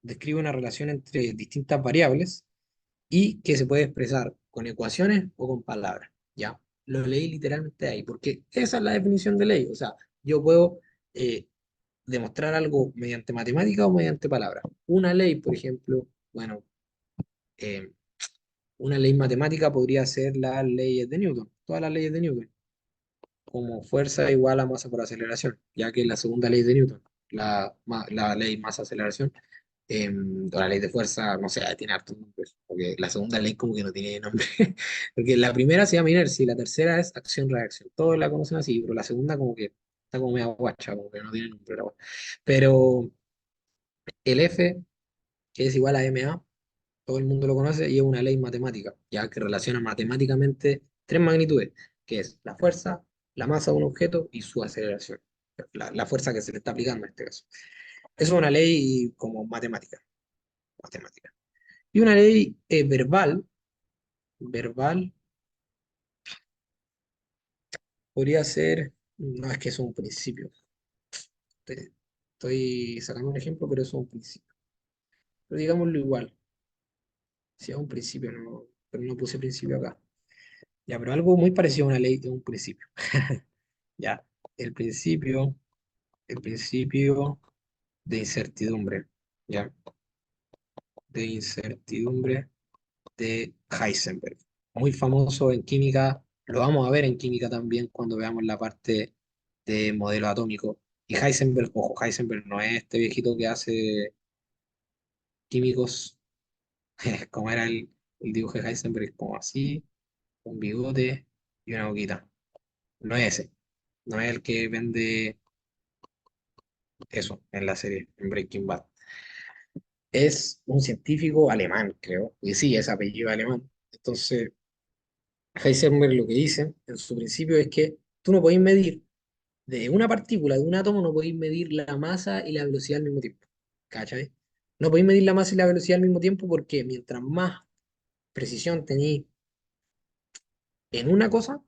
describe una relación entre distintas variables y que se puede expresar con ecuaciones o con palabras, ¿ya? Lo leí literalmente ahí, porque esa es la definición de ley. O sea, yo puedo eh, demostrar algo mediante matemática o mediante palabras. Una ley, por ejemplo, bueno, eh, una ley matemática podría ser las leyes de Newton, todas las leyes de Newton, como fuerza igual a masa por aceleración, ya que la segunda ley de Newton, la ley masa aceleración, o la ley de fuerza, no sé, tiene hartos nombres, porque la segunda ley como que no tiene nombre, porque la primera se llama inercia y la tercera es acción-reacción, todos la conocen así, pero la segunda como que está como media guacha, como que no tiene nombre, la wea. Pero el F, que es igual a ma, todo el mundo lo conoce y es una ley matemática, ya que relaciona matemáticamente tres magnitudes, que es la fuerza, la masa de un objeto y su aceleración, la fuerza que se le está aplicando en este caso. Eso es una ley como matemática. Y una ley verbal podría ser, no es que eso es un principio. Estoy sacando un ejemplo, pero eso es un principio. Pero digámoslo igual, si es un principio, no, pero no puse principio acá. Ya, pero algo muy parecido a una ley es un principio. Ya, el principio, el principio de incertidumbre, ya, de incertidumbre de Heisenberg. Muy famoso en química, lo vamos a ver en química también cuando veamos la parte de modelo atómico. Y Heisenberg, ojo, Heisenberg no es este viejito que hace químicos, como era el dibujo de Heisenberg, es como así, un bigote y una boquita. No es ese, no es el que vende eso en la serie, en Breaking Bad. Es un científico alemán, creo, y sí, es apellido alemán. Entonces, Heisenberg lo que dice en su principio es que tú no podés medir de una partícula, de un átomo, no podéis medir la masa y la velocidad al mismo tiempo. ¿Cachai? No podéis medir la masa y la velocidad al mismo tiempo porque mientras más precisión tenéis en una cosa,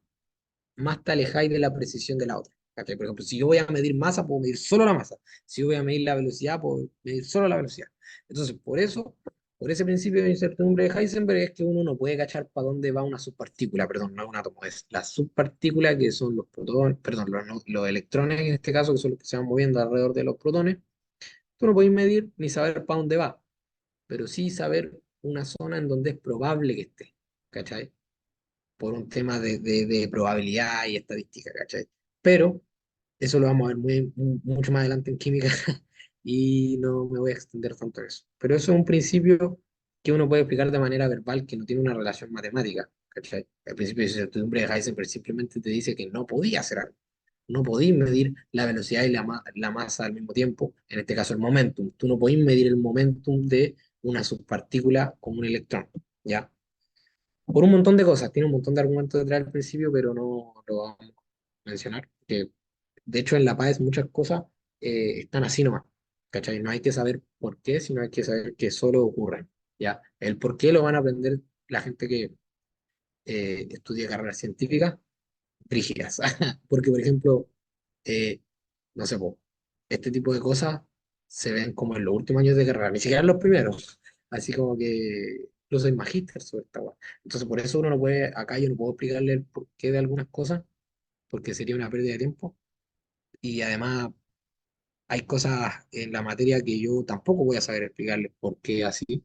más te alejáis de la precisión de la otra. ¿Cachai? Por ejemplo, si yo voy a medir masa, puedo medir solo la masa. Si yo voy a medir la velocidad, puedo medir solo la velocidad. Entonces, por eso, por ese principio de incertidumbre de Heisenberg, es que uno no puede cachar para dónde va una subpartícula, perdón, no es un átomo, es la subpartícula que son los protones, perdón, los electrones en este caso, que son los que se van moviendo alrededor de los protones. Tú no podés medir ni saber para dónde va, pero sí saber una zona en donde es probable que esté, ¿cachai? Por un tema de probabilidad y estadística, ¿cachai? Pero eso lo vamos a ver mucho más adelante en química y no me voy a extender tanto en eso. Pero eso es un principio que uno puede explicar de manera verbal que no tiene una relación matemática, ¿cachai? El principio de incertidumbre de Heisenberg simplemente te dice que no podía hacer algo. No podéis medir la velocidad y la masa al mismo tiempo, en este caso el momentum. Tú no podéis medir el momentum de una subpartícula como un electrón, ¿ya? Por un montón de cosas, tiene un montón de argumentos detrás del principio, pero no lo vamos a mencionar. Que de hecho en La Paz muchas cosas están así nomás, ¿cachai? No hay que saber por qué, sino hay que saber que solo ocurren, ¿ya? El por qué lo van a aprender la gente que estudia carreras científicas rígidas. Porque, por ejemplo, eh, no sé, po, este tipo de cosas se ven como en los últimos años de carrera, ni siquiera en los primeros. Así como que yo soy magíster sobre esta weá. Entonces, por eso uno no puede, acá yo no puedo explicarle el porqué de algunas cosas, porque sería una pérdida de tiempo. Y además, hay cosas en la materia que yo tampoco voy a saber explicarles por qué así,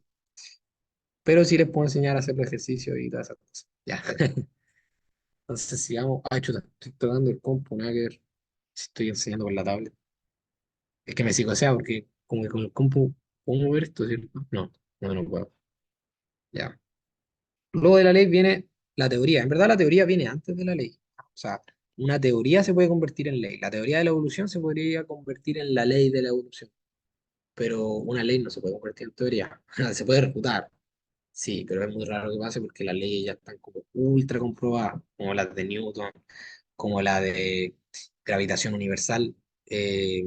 pero sí les puedo enseñar a hacer los ejercicios y todas esas cosas. Ya. Entonces, sigamos. Ah, chuta, estoy tocando el compu, nada que ver. Si estoy enseñando con la tablet. Es que me psicosea porque como que con el compu puedo mover esto, ¿cierto? No, no, no puedo. Ya. Luego de la ley viene la teoría. En verdad la teoría viene antes de la ley. O sea, una teoría se puede convertir en ley. La teoría de la evolución se podría convertir en la ley de la evolución. Pero una ley no se puede convertir en teoría. Se puede refutar, sí, pero es muy raro que pase porque las leyes ya están como ultra comprobadas, como las de Newton, como la de gravitación universal, eh,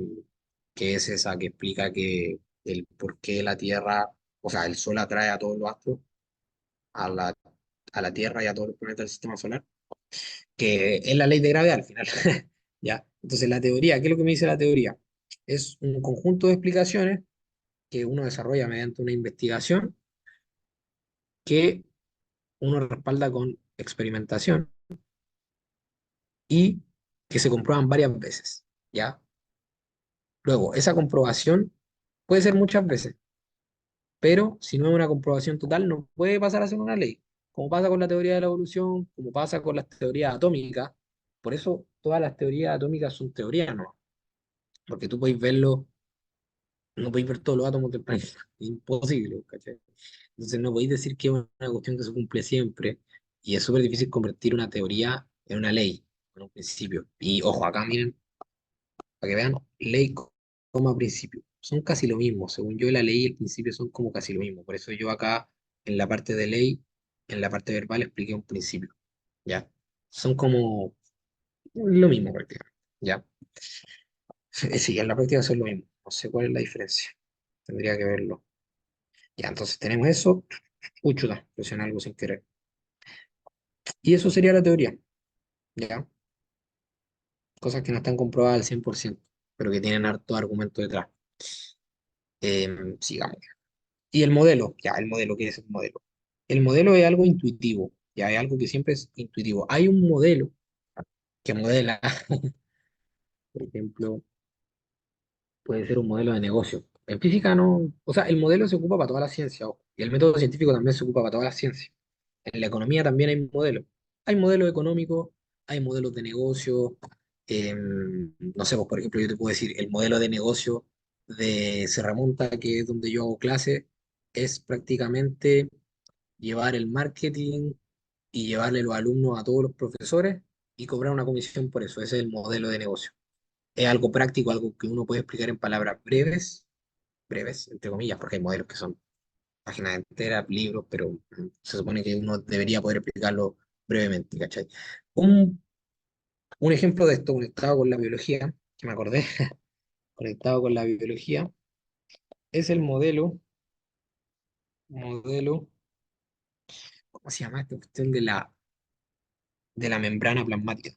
que es esa que explica que el por qué la Tierra, o sea, el Sol atrae a todos los astros, a a la Tierra y a todos los planetas del sistema solar, que es la ley de gravedad al final. ¿Ya? Entonces, la teoría, ¿qué es lo que me dice la teoría? Es un conjunto de explicaciones que uno desarrolla mediante una investigación que uno respalda con experimentación y que se comprueban varias veces, ¿ya? Luego, esa comprobación puede ser muchas veces, pero si no es una comprobación total, no puede pasar a ser una ley, como pasa con la teoría de la evolución, como pasa con las teorías atómicas. Por eso todas las teorías atómicas son teorías, ¿no? Porque tú podéis verlo, no podéis ver todos los átomos del planeta, es imposible, ¿cachai? Entonces no podéis decir que es una cuestión que se cumple siempre, y es súper difícil convertir una teoría en una ley, en un principio. Y ojo, acá miren, para que vean, ley, coma principio. Son casi lo mismo. Según yo, la ley y el principio son como casi lo mismo. Por eso yo acá, en la parte de ley, en la parte verbal, expliqué un principio. ¿Ya? Son como lo mismo prácticamente. ¿Ya? Sí, en la práctica son lo mismo. No sé cuál es la diferencia. Tendría que verlo. Ya, entonces tenemos eso. Uy, chuta, presioné algo sin querer. Y eso sería la teoría. ¿Ya? Cosas que no están comprobadas al 100%, pero que tienen harto argumento detrás. Sigamos. Y el modelo, ya, el modelo, ¿qué es el modelo? El modelo es algo intuitivo, ya es algo que siempre es intuitivo. Hay un modelo que modela, por ejemplo, puede ser un modelo de negocio. En física no, o sea, el modelo se ocupa para toda la ciencia, ojo, y el método científico también se ocupa para toda la ciencia. En la economía también hay modelos. Hay modelos económicos, hay modelos de negocio. No sé, pues, por ejemplo, yo te puedo decir, el modelo de negocio de Se Remonta, que es donde yo hago clase, es prácticamente llevar el marketing y llevarle los alumnos a todos los profesores y cobrar una comisión por eso. Ese es el modelo de negocio. Es algo práctico, algo que uno puede explicar en palabras breves, breves, entre comillas, porque hay modelos que son páginas enteras, libros, pero se supone que uno debería poder explicarlo brevemente, ¿cachai? Un, un ejemplo de esto conectado con la biología, que me acordé, conectado con la biología, es el modelo, ¿cómo se llama esta cuestión de la membrana plasmática?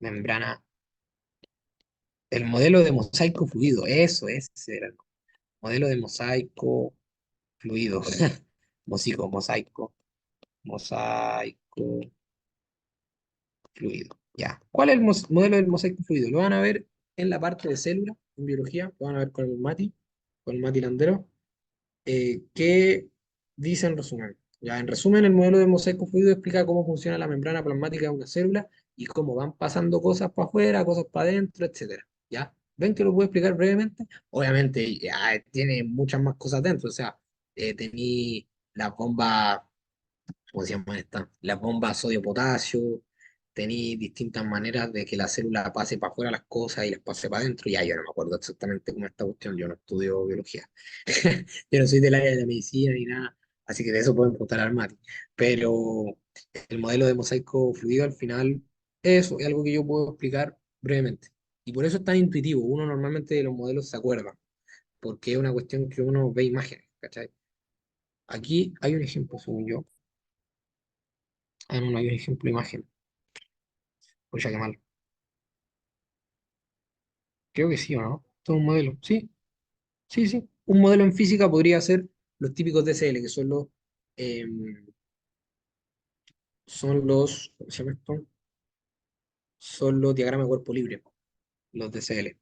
Membrana El modelo de mosaico fluido, eso es, ese era el modelo de mosaico fluido. Mosaico, mosaico fluido. Ya. ¿Cuál es el modelo del mosaico fluido? Lo van a ver en la parte de célula, en biología, lo van a ver con el Mati Landero, que dice en resumen. Ya, en resumen, el modelo de mosaico fluido explica cómo funciona la membrana plasmática de una célula y cómo van pasando cosas para afuera, cosas para adentro, etcétera. ¿Ya? ¿Ven que lo puedo explicar brevemente? Obviamente, ya tiene muchas más cosas dentro. O sea, tení la bomba, ¿cómo se llama esta? La bomba sodio-potasio, tení distintas maneras de que la célula pase para afuera las cosas y las pase para adentro. Ya, yo no me acuerdo exactamente cómo es esta cuestión, yo no estudio biología. Yo no soy del área de la medicina ni nada, así que de eso pueden preguntar al Mati. Pero el modelo de mosaico fluido al final, eso es algo que yo puedo explicar brevemente. Y por eso es tan intuitivo. Uno normalmente de los modelos se acuerda, porque es una cuestión que uno ve imágenes, ¿cachai? Aquí hay un ejemplo, según yo. Ah, no, no hay un ejemplo de imagen. Pucha, qué mal. Creo que sí, ¿o no? Todo un modelo. Sí, sí, sí. Un modelo en física podría ser los típicos DCL, que em, son los, ¿cómo se llama esto? Son los diagramas de cuerpo libre, los DCL.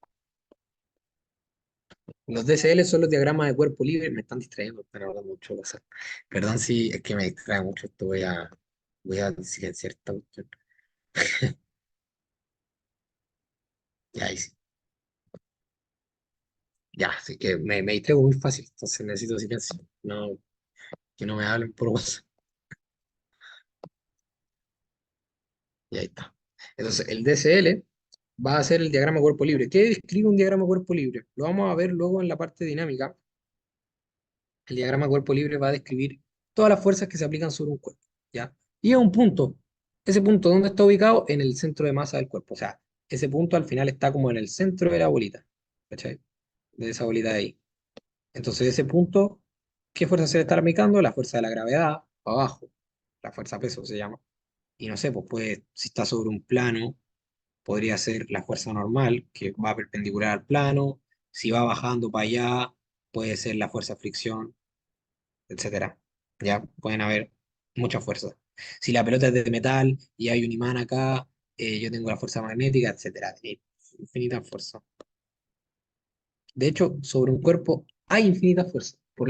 Los DCL son los diagramas de cuerpo libre. Me están distrayendo, están hablando mucho. WhatsApp. Perdón si es que me distrae mucho esto. Voy a silenciar esta cuestión. Ya, ahí sí. Ya, así que me distraigo muy fácil, entonces necesito silencio. No, que no me hablen por WhatsApp. Y ahí está. Entonces, el DCL va a ser el diagrama cuerpo libre. ¿Qué describe un diagrama cuerpo libre? Lo vamos a ver luego en la parte dinámica. El diagrama cuerpo libre va a describir todas las fuerzas que se aplican sobre un cuerpo, ¿ya? Y a un punto. Ese punto, ¿dónde está ubicado? En el centro de masa del cuerpo. O sea, ese punto al final está como en el centro de la bolita, ¿cachai? De esa bolita de ahí. Entonces, ese punto, ¿qué fuerza se le está aplicando? La fuerza de la gravedad, abajo. La fuerza peso se llama. Y no sé, pues puede, si está sobre un plano, podría ser la fuerza normal, que va perpendicular al plano. Si va bajando para allá, puede ser la fuerza fricción, etcétera. Ya pueden haber muchas fuerzas. Si la pelota es de metal y hay un imán acá, yo tengo la fuerza magnética, etcétera. Hay infinitas fuerzas. De hecho, sobre un cuerpo hay infinitas fuerzas por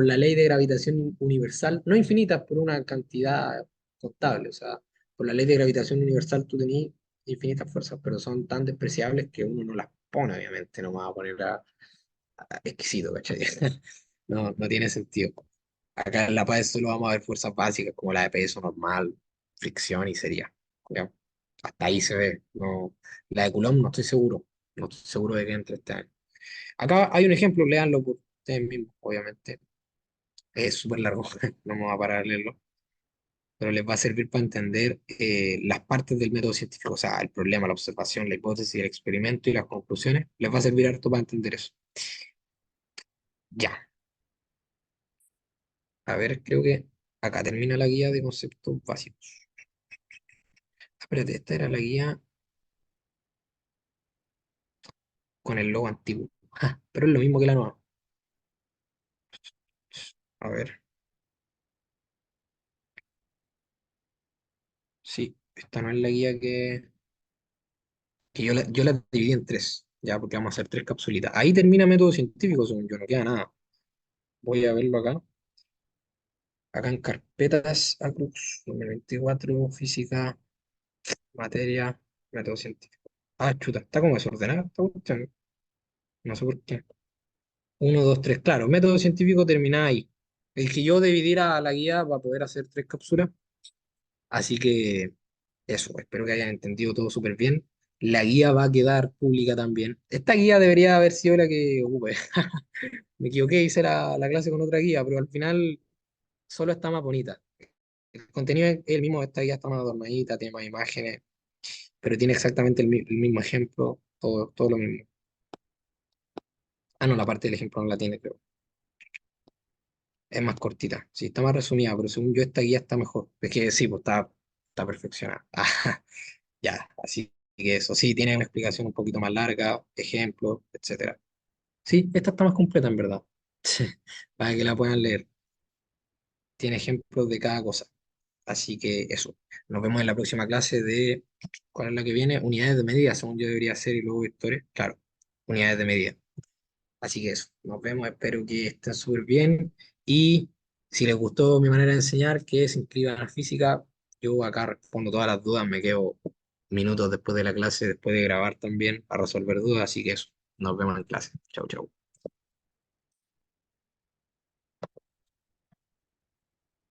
la ley de gravitación universal, no infinitas por una cantidad contable, o sea, por la ley de gravitación universal tú tenías infinitas fuerzas, pero son tan despreciables que uno no las pone, obviamente, no me va a poner exquisito, ¿cachai? No, no tiene sentido. Acá en La Paz solo vamos a ver fuerzas básicas como la de peso normal, fricción y sería. ¿Ya? Hasta ahí se ve. No, la de Coulomb no estoy seguro. No estoy seguro de que entre este año. Acá hay un ejemplo, léanlo por ustedes mismos, obviamente. Es súper largo, no me va a parar a leerlo, pero les va a servir para entender las partes del método científico, o sea, el problema, la observación, la hipótesis, el experimento y las conclusiones. Les va a servir harto para entender eso. Ya, a ver, creo que acá termina la guía de conceptos básicos. Espérate, esta era la guía con el logo antiguo. Ja, pero es lo mismo que la nueva. A ver, sí, esta no es la guía que yo la dividí en tres, ya, porque vamos a hacer tres capsulitas. Ahí termina método científico, según yo, no queda nada. Voy a verlo acá. Acá en carpetas, Acrux, 2024, física, materia, método científico. Ah, chuta, está como desordenada esta cuestión. No sé por qué. Uno, dos, tres, claro, método científico termina ahí. El que yo dividiera la guía para poder hacer tres cápsulas. Así que eso, espero que hayan entendido todo súper bien. La guía va a quedar pública también. Esta guía debería haber sido la que ocupé. Me equivoqué, hice la clase con otra guía, pero al final solo está más bonita. El contenido es el mismo, esta guía está más adornadita, tiene más imágenes, pero tiene exactamente el mismo ejemplo, todo lo mismo. Ah, no, la parte del ejemplo no la tiene, creo. Es más cortita. Sí, está más resumida, pero según yo esta guía está mejor. Es que sí, pues está perfeccionada. Ya, así que eso sí, tiene una explicación un poquito más larga, ejemplos, etcétera. Sí, esta está más completa en verdad. Para que la puedan leer. Tiene ejemplos de cada cosa. Así que eso. Nos vemos en la próxima clase de, ¿cuál es la que viene? Unidades de medida, según yo debería ser, y luego vectores. Claro, unidades de medida. Así que eso. Nos vemos, espero que estén súper bien. Y si les gustó mi manera de enseñar, que se inscriban a física. Yo acá respondo todas las dudas, me quedo minutos después de la clase, después de grabar también, a resolver dudas. Así que eso. Nos vemos en clase. Chau, chau.